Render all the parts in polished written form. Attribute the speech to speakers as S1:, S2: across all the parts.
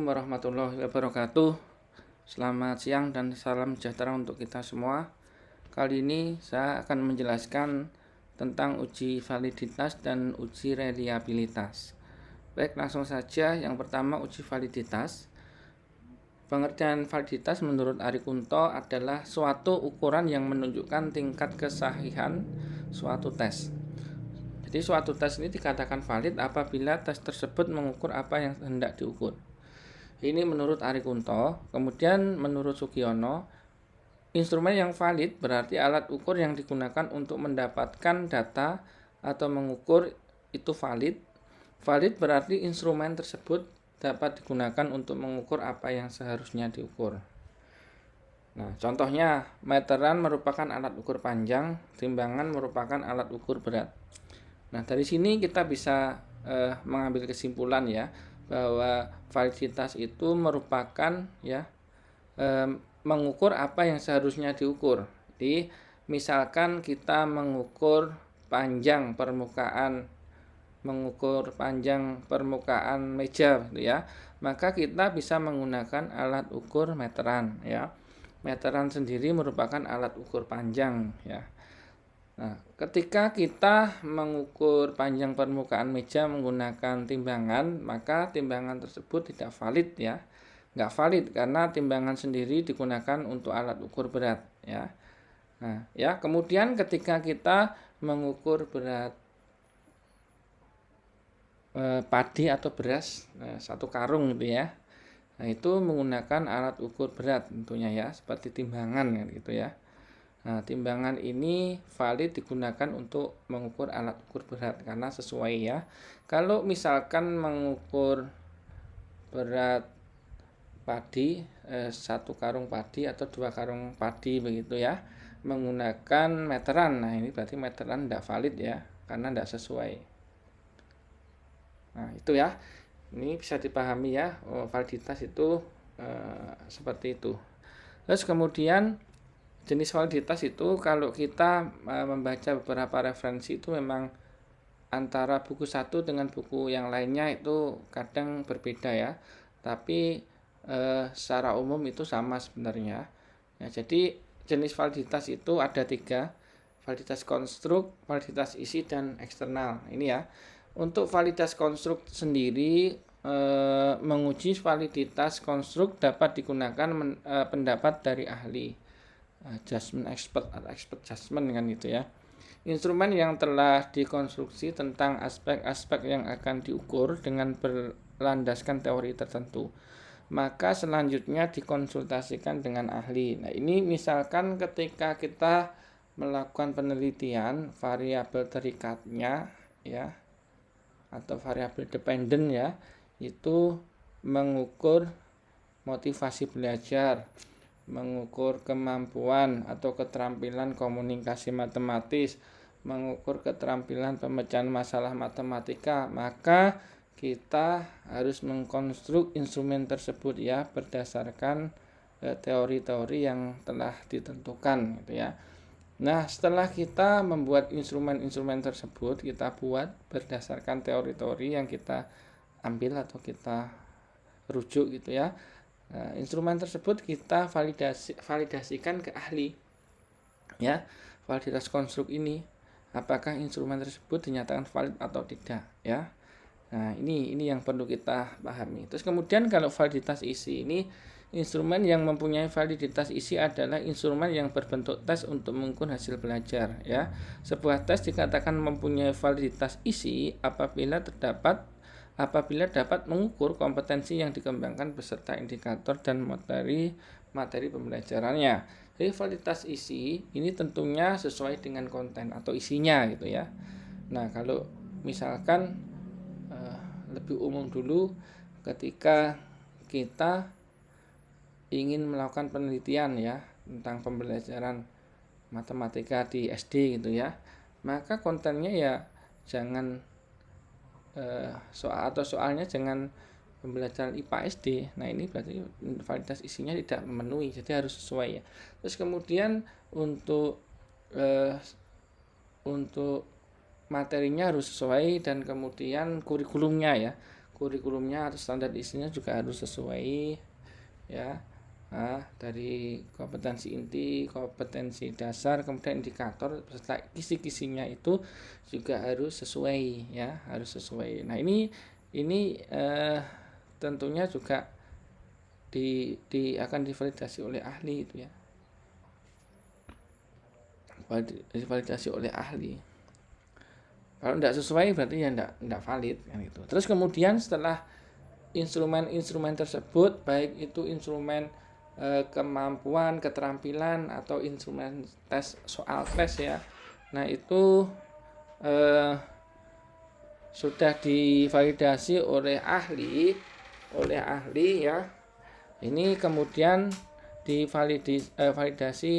S1: Warahmatullahi wabarakatuh. Selamat siang dan salam sejahtera untuk kita semua. Kali ini saya akan menjelaskan tentang uji validitas dan uji reliabilitas. Baik, langsung saja. Yang pertama, uji validitas. Pengertian validitas menurut Ari Kunto adalah suatu ukuran yang menunjukkan tingkat kesahihan suatu tes. Jadi suatu tes ini dikatakan valid apabila tes tersebut mengukur apa yang hendak diukur. Ini menurut Ari Kunto. Kemudian menurut Sugiono, instrumen yang valid berarti alat ukur yang digunakan untuk mendapatkan data atau mengukur itu valid. Valid berarti instrumen tersebut dapat digunakan untuk mengukur apa yang seharusnya diukur. Nah, contohnya, meteran merupakan alat ukur panjang, timbangan merupakan alat ukur berat. Nah, dari sini kita bisa mengambil kesimpulan ya, bahwa validitas itu merupakan mengukur apa yang seharusnya diukur. Jadi misalkan kita mengukur panjang permukaan meja gitu ya, maka kita bisa menggunakan alat ukur meteran ya. Meteran sendiri merupakan alat ukur panjang ya. Nah, ketika kita mengukur panjang permukaan meja menggunakan timbangan, maka timbangan tersebut tidak valid ya. Nggak valid karena timbangan sendiri digunakan untuk alat ukur berat ya. Nah, ya, kemudian ketika kita mengukur berat padi atau beras 1 karung gitu ya. Nah, itu menggunakan alat ukur berat tentunya ya, seperti timbangan gitu ya. Nah, timbangan ini valid digunakan untuk mengukur alat ukur berat karena sesuai ya. Kalau misalkan mengukur berat padi 1 karung padi atau 2 karung padi begitu ya, menggunakan meteran. Nah, ini berarti meteran tidak valid ya, karena tidak sesuai. Nah, itu ya. Ini bisa dipahami ya, validitas itu seperti itu. Terus kemudian jenis validitas itu kalau kita membaca beberapa referensi itu memang antara buku satu dengan buku yang lainnya itu kadang berbeda ya. Tapi secara umum itu sama sebenarnya. Ya, jadi jenis validitas itu ada 3, validitas konstruk, validitas isi, dan eksternal. Ini ya. Untuk validitas konstruk sendiri menguji validitas konstruk dapat digunakan pendapat dari ahli. Judgment expert atau expert judgment kan gitu ya. Instrumen yang telah dikonstruksi tentang aspek-aspek yang akan diukur dengan berlandaskan teori tertentu, maka selanjutnya dikonsultasikan dengan ahli. Nah, ini misalkan ketika kita melakukan penelitian variabel terikatnya ya, atau variabel dependen ya, itu mengukur motivasi belajar, mengukur kemampuan atau keterampilan komunikasi matematis, mengukur keterampilan pemecahan masalah matematika, maka kita harus mengkonstruk instrumen tersebut ya berdasarkan teori-teori yang telah ditentukan gitu ya. Nah, setelah kita membuat instrumen-instrumen tersebut, kita buat berdasarkan teori-teori yang kita ambil atau kita rujuk gitu ya. Nah, instrumen tersebut kita validasikan ke ahli ya, validitas konstruk ini apakah instrumen tersebut dinyatakan valid atau tidak ya. Nah, ini yang perlu kita pahami. Terus kemudian kalau validitas isi ini, instrumen yang mempunyai validitas isi adalah instrumen yang berbentuk tes untuk mengukur hasil belajar ya. Sebuah tes dikatakan mempunyai validitas isi apabila dapat mengukur kompetensi yang dikembangkan beserta indikator dan materi pembelajarannya. Jadi validitas isi ini tentunya sesuai dengan konten atau isinya gitu ya. Nah, kalau misalkan lebih umum dulu, ketika kita ingin melakukan penelitian ya tentang pembelajaran matematika di SD gitu ya, maka kontennya ya jangan soalnya jangan pembelajaran IPA SD. Nah, ini berarti validitas isinya tidak memenuhi, jadi harus sesuai ya. Terus kemudian untuk materinya harus sesuai, dan kemudian kurikulumnya ya. kurikulumnya atau standar isinya juga harus sesuai ya. Nah, dari kompetensi inti, kompetensi dasar, kemudian indikator beserta kisi-kisinya itu juga harus sesuai ya, harus sesuai. Nah, ini tentunya juga akan divalidasi oleh ahli itu ya. Divalidasi oleh ahli. Kalau tidak sesuai berarti ya tidak valid kan itu. Terus kemudian setelah instrumen-instrumen tersebut, baik itu instrumen kemampuan, keterampilan atau instrumen tes soal tes ya. Nah, itu sudah divalidasi oleh ahli ya. Ini kemudian divalidasi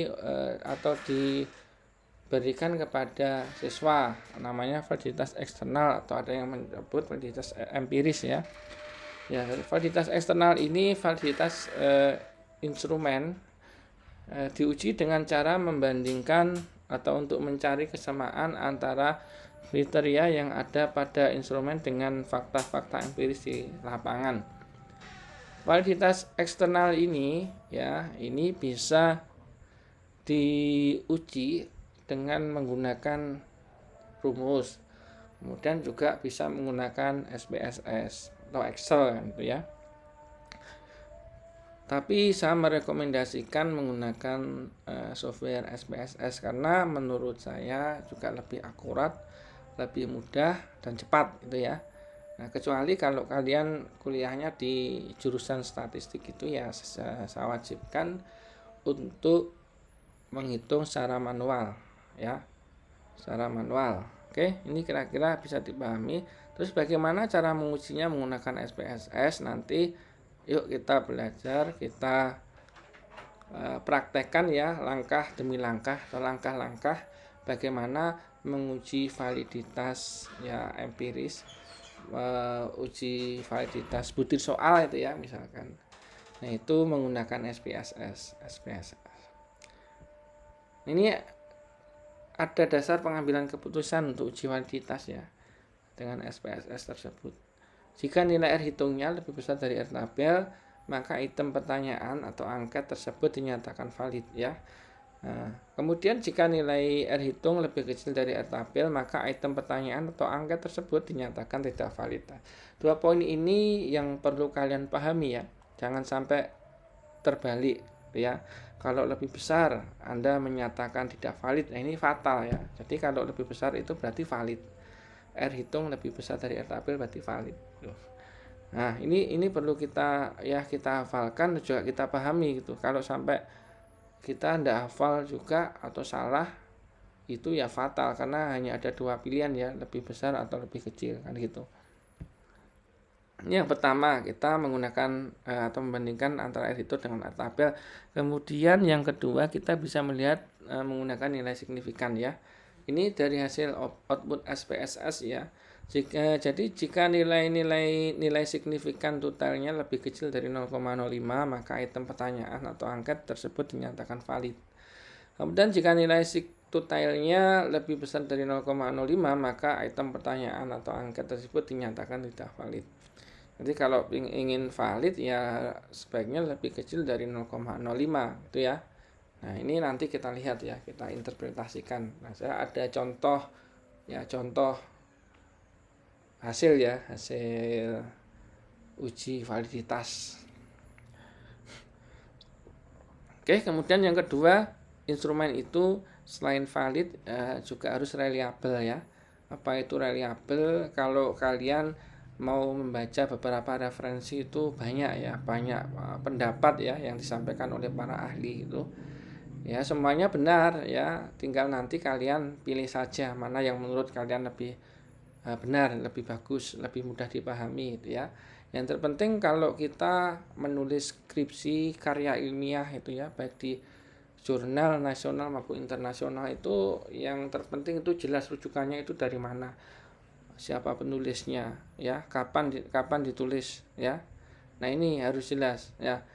S1: atau diberikan kepada siswa, namanya validitas eksternal atau ada yang menyebut validitas empiris ya. Ya, validitas eksternal ini validitas instrumen diuji dengan cara membandingkan atau untuk mencari kesamaan antara kriteria yang ada pada instrumen dengan fakta-fakta empiris di lapangan. Validitas eksternal ini ya, ini bisa diuji dengan menggunakan rumus. Kemudian juga bisa menggunakan SPSS atau Excel gitu ya. Tapi saya merekomendasikan menggunakan software SPSS karena menurut saya juga lebih akurat, lebih mudah dan cepat gitu ya. Nah, kecuali kalau kalian kuliahnya di jurusan statistik itu ya saya wajibkan untuk menghitung secara manual ya. Secara manual. Oke, ini kira-kira bisa dipahami. Terus bagaimana cara mengujinya menggunakan SPSS nanti? Yuk kita belajar, kita praktekkan ya langkah demi langkah atau langkah-langkah bagaimana menguji validitas ya empiris, uji validitas butir soal itu ya misalkan. Nah, itu menggunakan SPSS. Ini ada dasar pengambilan keputusan untuk uji validitas ya dengan SPSS tersebut. Jika nilai R hitungnya lebih besar dari R tabel, maka item pertanyaan atau angket tersebut dinyatakan valid ya. Nah, kemudian jika nilai R hitung lebih kecil dari R tabel, maka item pertanyaan atau angket tersebut dinyatakan tidak valid. Dua poin ini yang perlu kalian pahami ya. Jangan sampai terbalik ya. Kalau lebih besar Anda menyatakan tidak valid, nah ini fatal ya. Jadi kalau lebih besar itu berarti valid. R hitung lebih besar dari R tabel berarti valid. Nah, ini perlu kita hafalkan dan juga kita pahami gitu. Kalau sampai kita tidak hafal juga atau salah, itu ya fatal karena hanya ada dua pilihan ya, lebih besar atau lebih kecil kan gitu. Ini yang pertama, kita menggunakan atau membandingkan antara R hitung dengan R tabel. Kemudian yang kedua, kita bisa melihat menggunakan nilai signifikan ya. Ini dari hasil output SPSS ya. Jadi jika nilai signifikan totalnya lebih kecil dari 0,05, maka item pertanyaan atau angket tersebut dinyatakan valid. Kemudian jika nilai totalnya lebih besar dari 0,05, maka item pertanyaan atau angket tersebut dinyatakan tidak valid. Jadi kalau ingin valid ya sebaiknya lebih kecil dari 0,05 itu ya. Nah, ini nanti kita lihat ya, kita interpretasikan. Nah, saya ada contoh hasil uji validitas. Oke, kemudian yang kedua, instrumen itu selain valid juga harus reliable ya. Apa itu reliable? Kalau kalian mau membaca beberapa referensi itu banyak pendapat ya yang disampaikan oleh para ahli itu. Ya, semuanya benar ya, tinggal nanti kalian pilih saja mana yang menurut kalian lebih benar, lebih bagus, lebih mudah dipahami itu ya. Yang terpenting kalau kita menulis skripsi karya ilmiah itu ya, baik di jurnal nasional maupun internasional, itu yang terpenting itu jelas rujukannya itu dari mana, siapa penulisnya ya, kapan ditulis ya. Nah, ini harus jelas ya.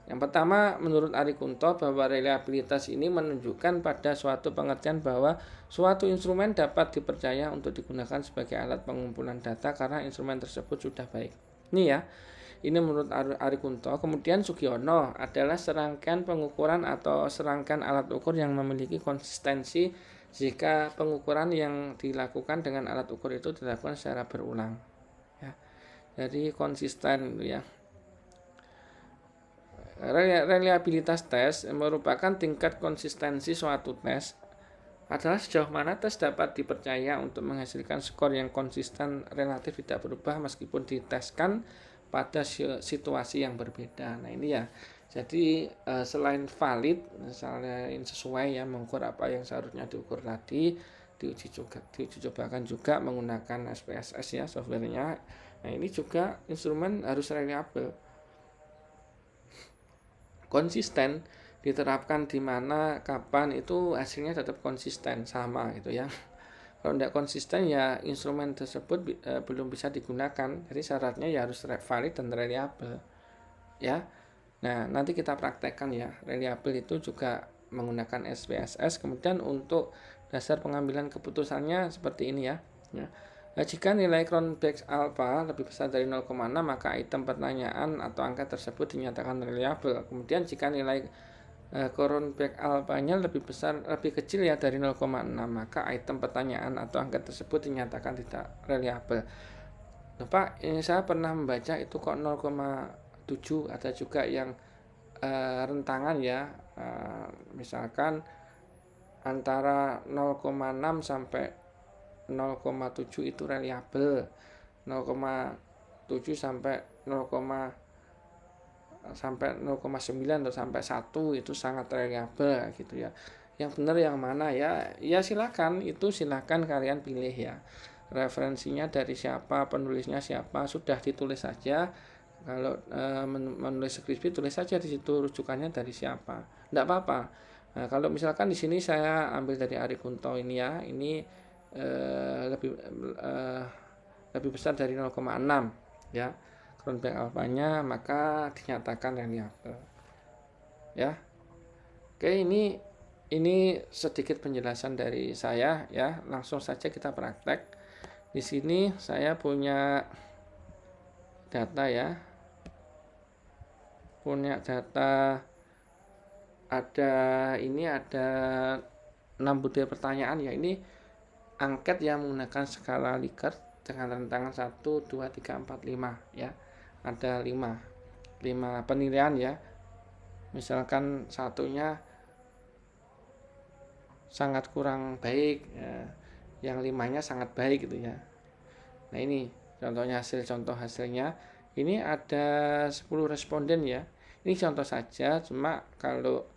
S1: Yang pertama, menurut Ari Kunto bahwa reliabilitas ini menunjukkan pada suatu pengertian bahwa suatu instrumen dapat dipercaya untuk digunakan sebagai alat pengumpulan data karena instrumen tersebut sudah baik. Ini ya, ini menurut Ari Kunto. Kemudian Sugiono adalah serangkaian pengukuran atau serangkaian alat ukur yang memiliki konsistensi jika pengukuran yang dilakukan dengan alat ukur itu dilakukan secara berulang. Ya, jadi konsisten ya. Reliabilitas tes merupakan tingkat konsistensi suatu tes adalah sejauh mana tes dapat dipercaya untuk menghasilkan skor yang konsisten relatif tidak berubah meskipun diteskan pada situasi yang berbeda. Nah ini ya, jadi selain valid, misalnya sesuai ya mengukur apa yang seharusnya diukur tadi, diuji cobakan juga menggunakan SPSS ya softwarenya. Nah ini juga instrumen harus reliable, konsisten, diterapkan di mana kapan itu hasilnya tetap konsisten sama gitu ya. Kalau tidak konsisten ya instrumen tersebut belum bisa digunakan. Jadi syaratnya ya harus valid dan reliable ya. Nah nanti kita praktekkan ya, reliable itu juga menggunakan SPSS. Kemudian untuk dasar pengambilan keputusannya seperti ini ya. Jika nilai Cronbach's alpha lebih besar dari 0,6 maka item pertanyaan atau angka tersebut dinyatakan reliable. Kemudian jika nilai Cronbach alpha-nya lebih kecil ya dari 0,6 maka item pertanyaan atau angka tersebut dinyatakan tidak reliable. Nah, Pak, ini saya pernah membaca itu kok 0,7, ada juga yang rentangan ya, misalkan antara 0,6 sampai 0,7 itu reliable, 0,7 sampai 0,9 atau sampai 1 itu sangat reliable gitu ya. Yang benar yang mana ya? Ya silakan kalian pilih ya. Referensinya dari siapa, penulisnya siapa, sudah ditulis saja. Kalau menulis skripsi tulis saja di situ rujukannya dari siapa. Enggak apa-apa. Nah, kalau misalkan di sini saya ambil dari Ari Kunto ini ya, ini lebih besar dari 0,6 ya Cronbach alfanya, maka dinyatakan reliable ya. Oke, ini sedikit penjelasan dari saya ya. Langsung saja kita praktek. Di sini saya punya data ya, ada 6 butir pertanyaan ya. Ini angket yang menggunakan skala Likert dengan rentangan 1, 2, 3, 4, 5 ya. Ada 5 penilaian ya. Misalkan satunya sangat kurang baik ya, yang 5-nya sangat baik gitu ya. Nah ini contohnya contoh hasilnya. Ini ada 10 responden ya. Ini contoh saja, cuma kalau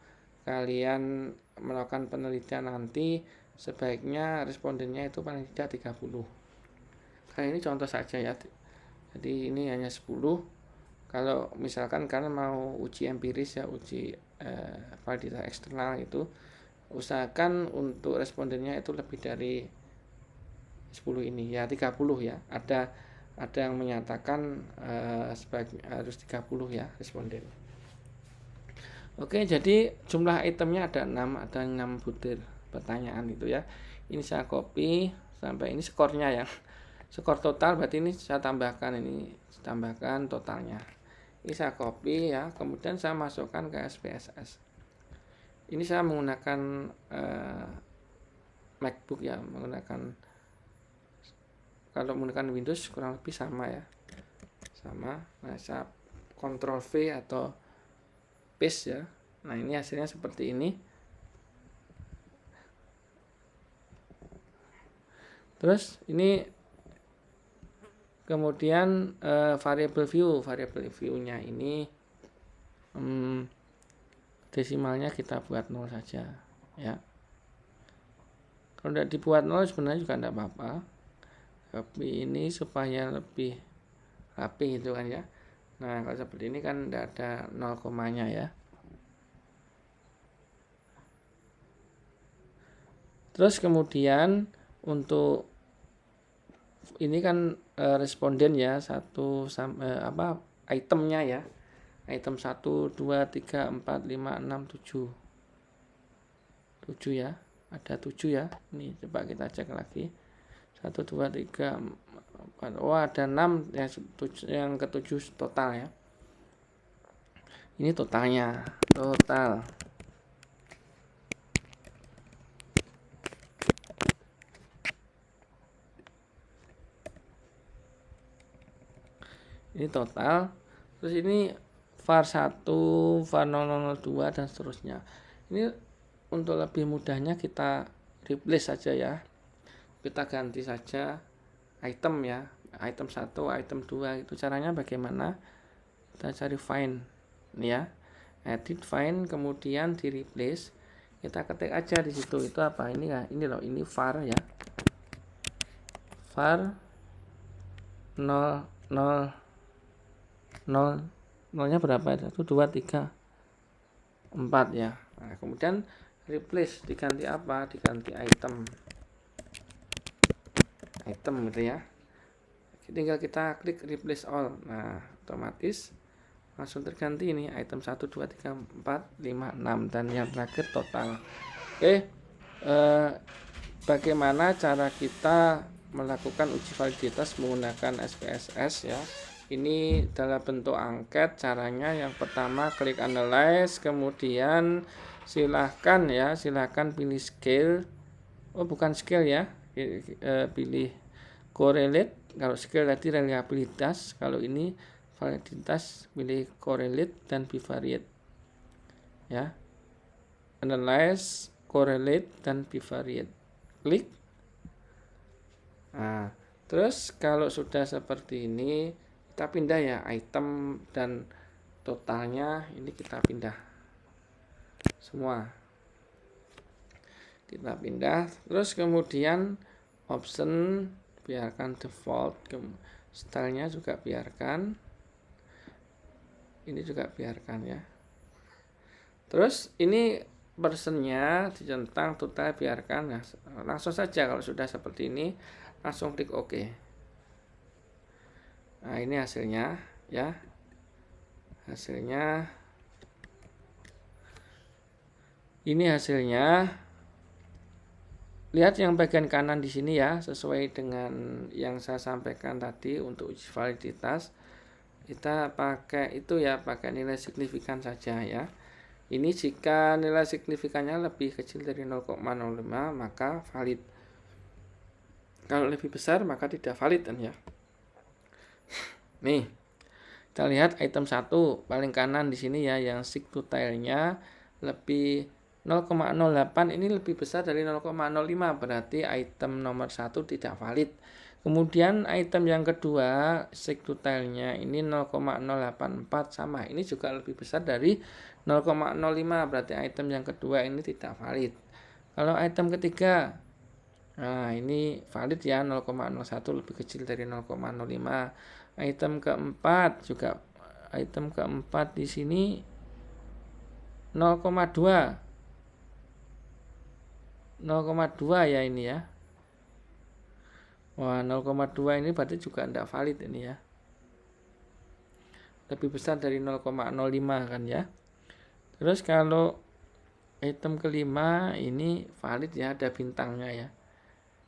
S1: kalian melakukan penelitian nanti sebaiknya respondennya itu paling tidak 30. Kali ini contoh saja ya. Jadi ini hanya 10. Kalau misalkan kalian mau uji empiris ya, uji validitas eksternal itu, usahakan untuk respondennya itu lebih dari 10 ini ya, 30 ya. Ada yang menyatakan harus 30 ya responden. Oke, jadi jumlah itemnya ada 6 butir pertanyaan itu ya. Ini saya copy sampai ini skornya ya. Skor total berarti ini saya tambahkan totalnya. Ini saya copy ya, kemudian saya masukkan ke SPSS. Ini saya menggunakan MacBook ya, kalau menggunakan Windows kurang lebih sama ya. Sama. Nah, saya Ctrl V atau paste ya. Nah, ini hasilnya seperti ini. Terus ini kemudian variable view-nya ini desimalnya kita buat 0 saja ya. Kalau tidak dibuat 0 sebenarnya juga tidak apa-apa, tapi ini supaya lebih rapi gitu kan ya. Nah kalau seperti ini kan tidak ada 0 komanya ya. Terus kemudian untuk ini kan responden ya, itemnya ya. item 1, 2, 3, 4, 5, 6, 7. 7 ya, ada 7 ya. Ini coba kita cek lagi. 1, 2, 3, 4. Oh, ada 6 yang ketujuh total ya. Ini totalnya, total. Ini total. Terus ini var 1, var 0002 dan seterusnya. Ini untuk lebih mudahnya kita replace saja ya. Kita ganti saja item ya. Item 1, item 2 itu caranya bagaimana? Kita cari find ini ya. Edit find kemudian di replace. Kita ketik aja di situ itu apa? Ini ya, ini loh, ini var ya. Var 0 nolnya berapa ya? 1, 2, 3, 4 ya. Nah, kemudian replace diganti apa? Diganti item gitu ya. Tinggal kita klik replace all. Nah, otomatis langsung terganti ini item 1, 2, 3, 4, 5, 6 dan yang terakhir total. Oke. Bagaimana cara kita melakukan uji validitas menggunakan SPSS ya. Ini dalam bentuk angket. Caranya yang pertama klik analyze, kemudian silahkan pilih scale. Oh, bukan scale ya, pilih correlate. Kalau scale tadi reliabilitas, kalau ini validitas pilih correlate dan bivariate ya. Analyze, correlate dan bivariate, klik. Nah, terus kalau sudah seperti ini kita pindah ya, item dan totalnya ini kita pindah semua, kita pindah. Terus kemudian option biarkan default, stylenya juga biarkan, ini juga biarkan ya. Terus ini persennya dicentang, total biarkan ya. Langsung saja kalau sudah seperti ini langsung klik OK. Nah, ini hasilnya ya. Ini hasilnya. Lihat yang bagian kanan di sini ya, sesuai dengan yang saya sampaikan tadi untuk uji validitas. Kita pakai itu ya, pakai nilai signifikan saja ya. Ini jika nilai signifikannya lebih kecil dari 0,05 maka valid. Kalau lebih besar maka tidak valid kan ya. Nih, kita lihat item 1 paling kanan di sini ya, yang sig to tailnya lebih 0,08, ini lebih besar dari 0,05, berarti item nomor 1 tidak valid. Kemudian item yang kedua sig to tailnya ini 0,084 sama, ini juga lebih besar dari 0,05, berarti item yang kedua ini tidak valid. Kalau item ketiga, nah ini valid ya, 0,01 lebih kecil dari 0,05. Item keempat juga, item keempat di sini 0,2 ya ini ya. Wah, 0,2 ini berarti juga tidak valid ini ya. Lebih besar dari 0,05 kan ya. Terus kalau item kelima ini valid ya, ada bintangnya ya.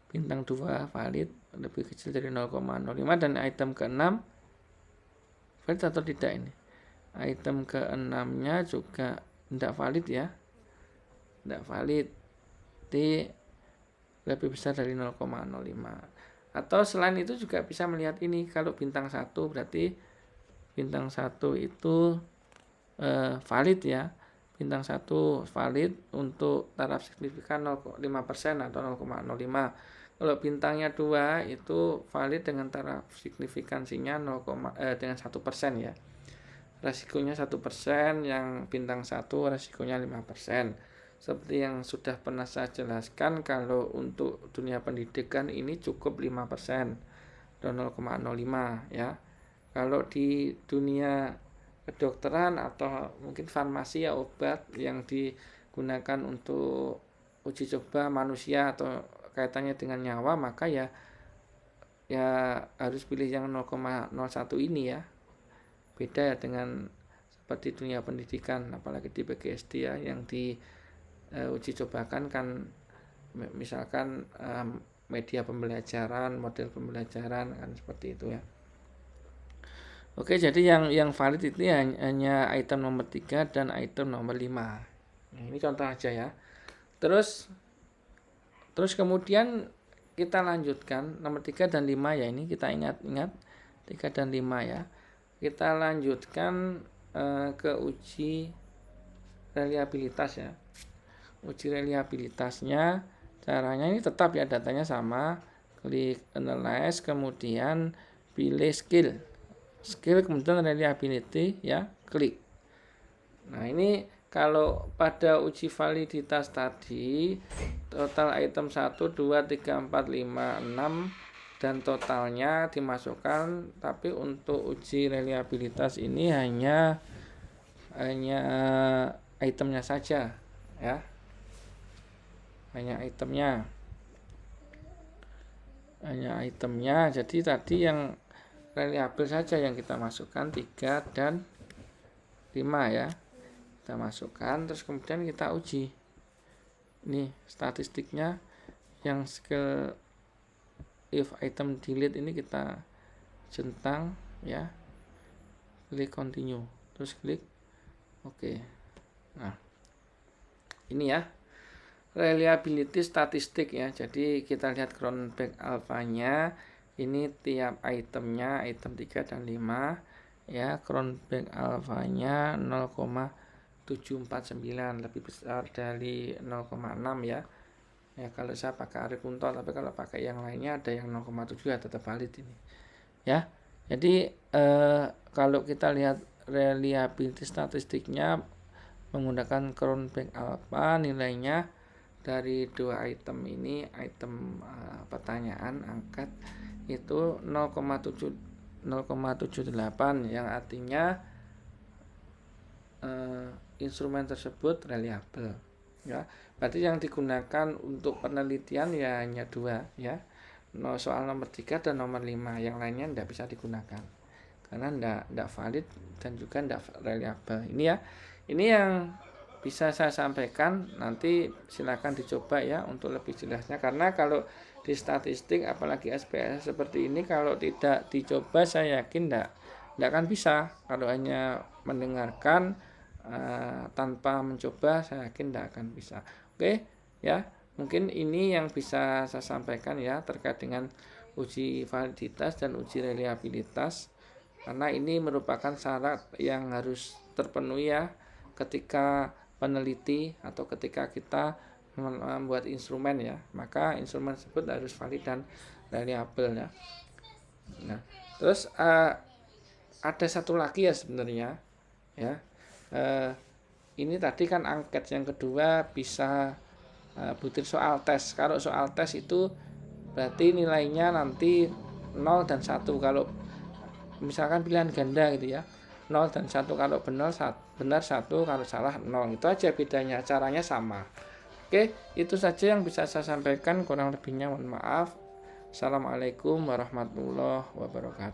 S1: Bintang 2 valid, lebih kecil dari 0,05. Dan item ke-6 valid atau tidak ini? Item ke-6-nya juga tidak valid ya. Tidak valid. Jadi lebih besar dari 0,05. Atau selain itu juga bisa melihat ini, kalau bintang 1 berarti bintang 1 itu valid ya. Bintang 1 valid untuk taraf signifikan 0,5% atau 0,05. Kalau bintangnya 2 itu valid dengan taraf signifikansinya dengan 1% ya. Resikonya 1%, yang bintang 1 resikonya 5%. Seperti yang sudah pernah saya jelaskan, kalau untuk dunia pendidikan ini cukup 5% atau 0,05 ya. Kalau di dunia kedokteran atau mungkin farmasi ya, obat yang digunakan untuk uji coba manusia atau kaitannya dengan nyawa, maka ya harus pilih yang 0,01 ini ya. Beda ya dengan seperti dunia pendidikan, apalagi di PGSD ya, yang di uji cobakan kan misalkan media pembelajaran, model pembelajaran kan seperti itu ya. Oke, jadi yang valid itu hanya item nomor 3 dan item nomor 5. Nah, ini contoh aja ya. Terus kemudian kita lanjutkan nomor 3 dan 5 ya, ini kita ingat-ingat 3 dan 5 ya. Kita lanjutkan ke uji reliabilitas ya. Uji reliabilitasnya caranya ini tetap ya, datanya sama, klik analyze, kemudian pilih skill kemudian reliability ya, klik. Nah, ini kalau pada uji validitas tadi total item 1 2 3 4 5 6 dan totalnya dimasukkan, tapi untuk uji reliabilitas ini hanya itemnya saja ya. Hanya itemnya. Jadi tadi yang reliable saja yang kita masukkan 3 dan 5 ya. Kita masukkan, terus kemudian kita uji. Ini statistiknya yang skill if item delete ini kita centang ya. Klik continue, terus klik oke. Nah, ini ya reliability statistik ya. Jadi kita lihat Cronbach alpha-nya. Ini tiap itemnya, item 3 dan 5 ya, Cronbach alpha-nya 0,749, lebih besar dari 0,6 ya. Ya kalau saya pakai Arif Unto, tapi kalau pakai yang lainnya ada yang 0,7 ya tetap valid ini. Ya. Jadi kalau kita lihat reliability statistiknya menggunakan Cronbach alpha, nilainya dari 2 item ini, item pertanyaan angkat itu 0,78 yang artinya instrumen tersebut reliable ya. Berarti yang digunakan untuk penelitian ya hanya 2 ya. Soal nomor 3 dan nomor 5, yang lainnya tidak bisa digunakan karena tidak valid dan juga tidak reliable. Ini ya. Ini yang bisa saya sampaikan, nanti silakan dicoba ya untuk lebih jelasnya, karena kalau di statistik apalagi SPSS seperti ini kalau tidak dicoba saya yakin tidak akan bisa. Kalau hanya mendengarkan tanpa mencoba saya yakin tidak akan bisa. Oke ya, mungkin ini yang bisa saya sampaikan ya terkait dengan uji validitas dan uji reliabilitas, karena ini merupakan syarat yang harus terpenuhi ya ketika peneliti atau ketika kita membuat instrumen ya, maka instrumen tersebut harus valid dan reliable ya. Nah, terus ada satu lagi ya sebenarnya ya. Ini tadi kan angket, yang kedua bisa butir soal tes. Kalau soal tes itu berarti nilainya nanti 0 dan 1 kalau misalkan pilihan ganda gitu ya. 0 dan 1 kalau benar 1, kalau salah 0. Itu aja bedanya, caranya sama. Oke, itu saja yang bisa saya sampaikan, kurang lebihnya mohon maaf. Assalamualaikum warahmatullahi wabarakatuh.